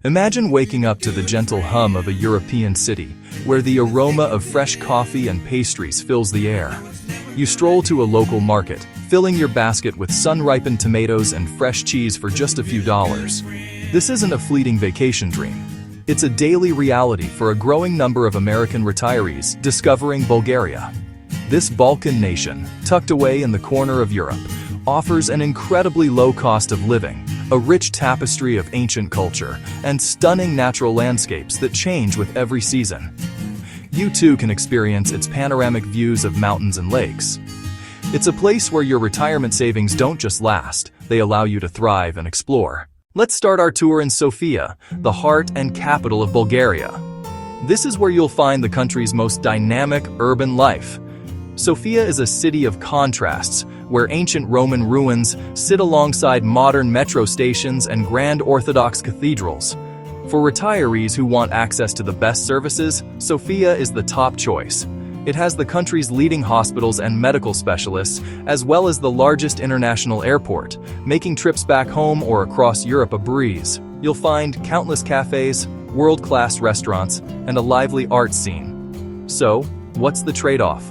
Imagine waking up to the gentle hum of a European city, where the aroma of fresh coffee and pastries fills the air. You stroll to a local market, filling your basket with sun-ripened tomatoes and fresh cheese for just a few dollars. This isn't a fleeting vacation dream. It's a daily reality for a growing number of American retirees discovering Bulgaria. This Balkan nation, tucked away in the corner of Europe, offers an incredibly low cost of living, a rich tapestry of ancient culture, and stunning natural landscapes that change with every season. You too can experience its panoramic views of mountains and lakes. It's a place where your retirement savings don't just last, they allow you to thrive and explore. Let's start our tour in Sofia, the heart and capital of Bulgaria. This is where you'll find the country's most dynamic urban life. Sofia is a city of contrasts, where ancient Roman ruins sit alongside modern metro stations and grand Orthodox cathedrals. For retirees who want access to the best services, Sofia is the top choice. It has the country's leading hospitals and medical specialists, as well as the largest international airport, making trips back home or across Europe a breeze. You'll find countless cafes, world-class restaurants, and a lively art scene. So, what's the trade-off?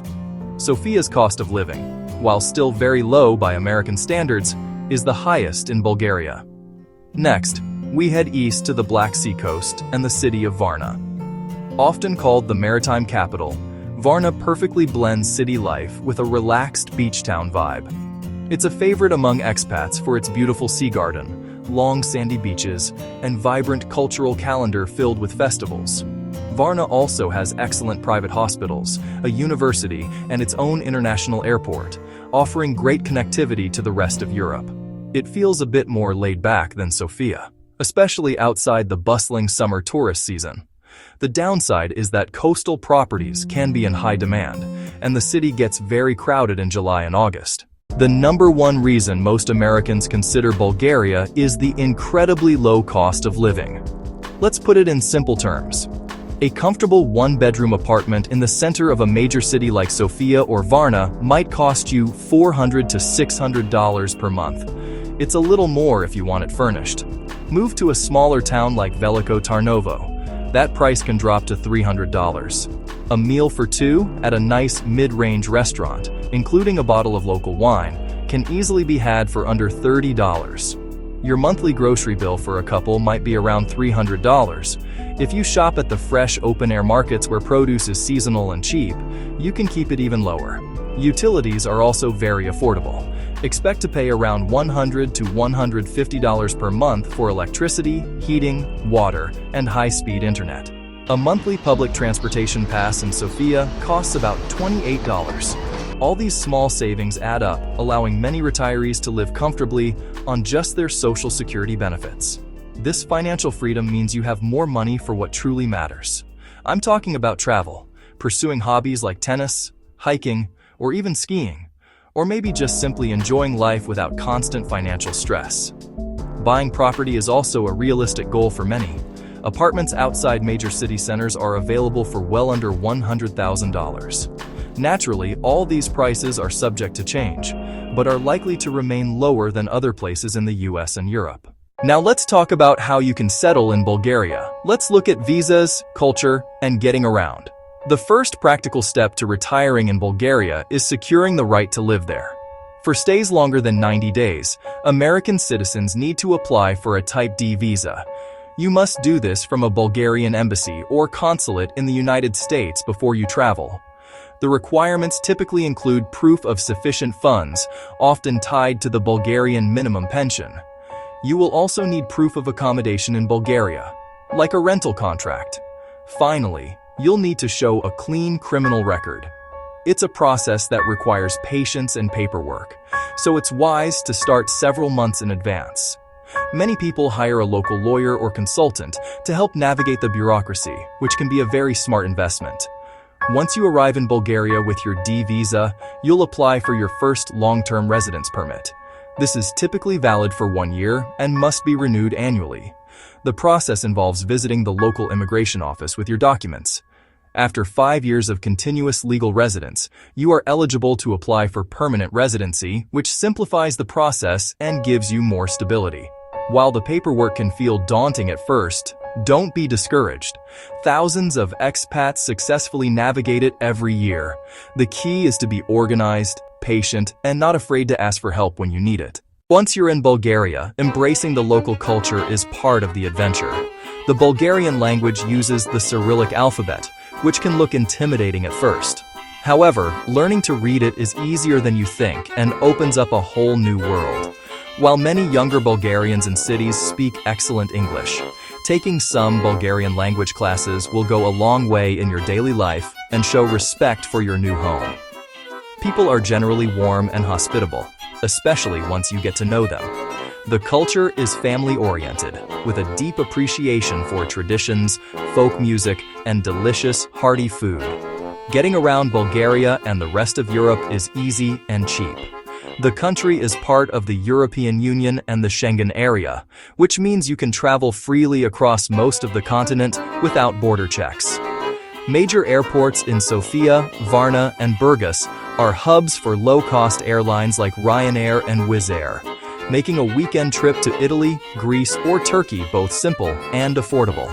Sofia's cost of living, while still very low by American standards, is the highest in Bulgaria. Next, we head east to the Black Sea coast and the city of Varna. Often called the maritime capital, Varna perfectly blends city life with a relaxed beach town vibe. It's a favorite among expats for its beautiful sea garden, long sandy beaches, and vibrant cultural calendar filled with festivals. Varna also has excellent private hospitals, a university, and its own international airport, offering great connectivity to the rest of Europe. It feels a bit more laid back than Sofia, especially outside the bustling summer tourist season. The downside is that coastal properties can be in high demand, and the city gets very crowded in July and August. The number one reason most Americans consider Bulgaria is the incredibly low cost of living. Let's put it in simple terms. A comfortable one-bedroom apartment in the center of a major city like Sofia or Varna might cost you $400 to $600 per month. It's a little more if you want it furnished. Move to a smaller town like Veliko Tarnovo. That price can drop to $300. A meal for two at a nice mid-range restaurant, including a bottle of local wine, can easily be had for under $30. Your monthly grocery bill for a couple might be around $300. If you shop at the fresh open-air markets where produce is seasonal and cheap, you can keep it even lower. Utilities are also very affordable. Expect to pay around $100 to $150 per month for electricity, heating, water, and high-speed internet. A monthly public transportation pass in Sofia costs about $28. All these small savings add up, allowing many retirees to live comfortably on just their Social Security benefits. This financial freedom means you have more money for what truly matters. I'm talking about travel, pursuing hobbies like tennis, hiking, or even skiing. Or maybe just simply enjoying life without constant financial stress. Buying property is also a realistic goal for many. Apartments outside major city centers are available for well under $100,000. Naturally, all these prices are subject to change, but are likely to remain lower than other places in the US and Europe. Now let's talk about how you can settle in Bulgaria. Let's look at visas, culture, and getting around. The first practical step to retiring in Bulgaria is securing the right to live there. For stays longer than 90 days, American citizens need to apply for a Type D visa. You must do this from a Bulgarian embassy or consulate in the United States before you travel. The requirements typically include proof of sufficient funds, often tied to the Bulgarian minimum pension. You will also need proof of accommodation in Bulgaria, like a rental contract. Finally, you'll need to show a clean criminal record. It's a process that requires patience and paperwork, so it's wise to start several months in advance. Many people hire a local lawyer or consultant to help navigate the bureaucracy, which can be a very smart investment. Once you arrive in Bulgaria with your D visa, you'll apply for your first long-term residence permit. This is typically valid for 1 year and must be renewed annually. The process involves visiting the local immigration office with your documents. After 5 years of continuous legal residence, you are eligible to apply for permanent residency, which simplifies the process and gives you more stability. While the paperwork can feel daunting at first, Don't be discouraged. Thousands of expats successfully navigate it every year. The key is to be organized, patient, and not afraid to ask for help when you need it. Once you're in Bulgaria, embracing the local culture is part of the adventure. The Bulgarian language uses the Cyrillic alphabet, which can look intimidating at first. However, learning to read it is easier than you think and opens up a whole new world. While many younger Bulgarians in cities speak excellent English, taking some Bulgarian language classes will go a long way in your daily life and show respect for your new home. People are generally warm and hospitable, especially once you get to know them. The culture is family-oriented, with a deep appreciation for traditions, folk music, and delicious, hearty food. Getting around Bulgaria and the rest of Europe is easy and cheap. The country is part of the European Union and the Schengen area, which means you can travel freely across most of the continent without border checks. Major airports in Sofia, Varna, and Burgas are hubs for low-cost airlines like Ryanair and Wizz Air, making a weekend trip to Italy, Greece, or Turkey both simple and affordable.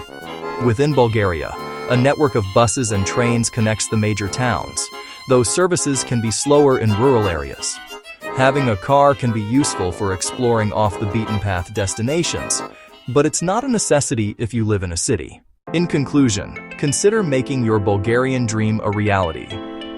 Within Bulgaria, a network of buses and trains connects the major towns, though services can be slower in rural areas. Having a car can be useful for exploring off-the-beaten-path destinations, but it's not a necessity if you live in a city. In conclusion, consider making your Bulgarian dream a reality.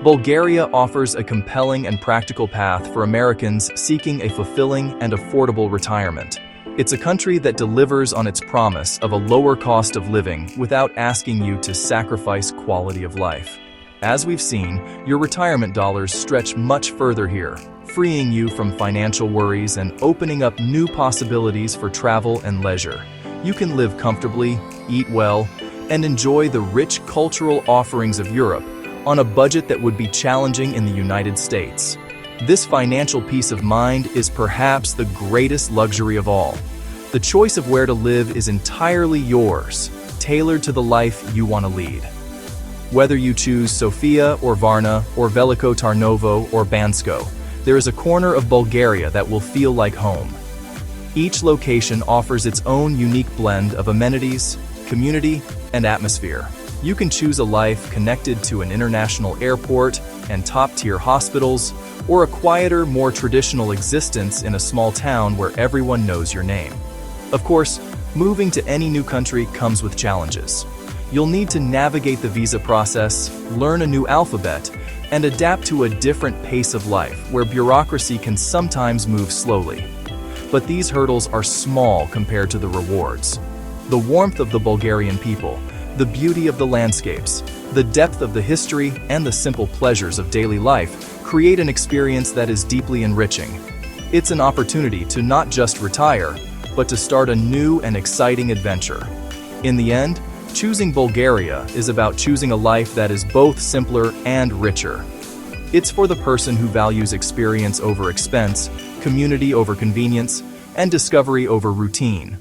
Bulgaria offers a compelling and practical path for Americans seeking a fulfilling and affordable retirement. It's a country that delivers on its promise of a lower cost of living without asking you to sacrifice quality of life. As we've seen, your retirement dollars stretch much further here, freeing you from financial worries and opening up new possibilities for travel and leisure. You can live comfortably, eat well, and enjoy the rich cultural offerings of Europe on a budget that would be challenging in the United States. This financial peace of mind is perhaps the greatest luxury of all. The choice of where to live is entirely yours, tailored to the life you want to lead. Whether you choose Sofia or Varna or Veliko Tarnovo or Bansko, there is a corner of Bulgaria that will feel like home. Each location offers its own unique blend of amenities, community, and atmosphere. You can choose a life connected to an international airport and top-tier hospitals, or a quieter, more traditional existence in a small town where everyone knows your name. Of course, moving to any new country comes with challenges. You'll need to navigate the visa process, learn a new alphabet, and adapt to a different pace of life where bureaucracy can sometimes move slowly. But these hurdles are small compared to the rewards. The warmth of the Bulgarian people, the beauty of the landscapes, the depth of the history, and the simple pleasures of daily life create an experience that is deeply enriching. It's an opportunity to not just retire, but to start a new and exciting adventure. In the end, choosing Bulgaria is about choosing a life that is both simpler and richer. It's for the person who values experience over expense, community over convenience, and discovery over routine.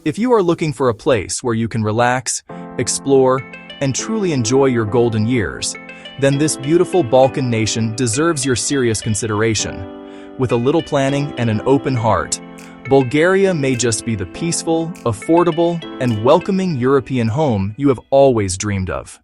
If you are looking for a place where you can relax, explore, and truly enjoy your golden years, then this beautiful Balkan nation deserves your serious consideration. With a little planning and an open heart, Bulgaria may just be the peaceful, affordable, and welcoming European home you have always dreamed of.